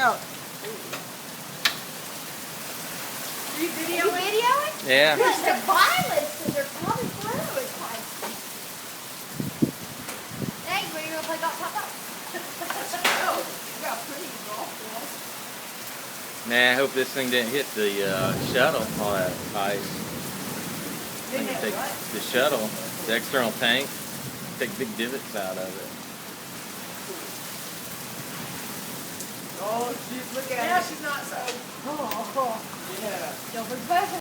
out. Are you videoing? Yeah. Because the violets and they're probably through. It's like, hey, where you gonna play golf? Pop up. Oh, you got pretty golf balls. Nah, I hope this thing didn't hit the shuttle, all that ice. Didn't it Take what? the shuttle, the external tank, take big divots out of it. Oh, she's looking at Now it. she's not so. Yeah. Don't be special.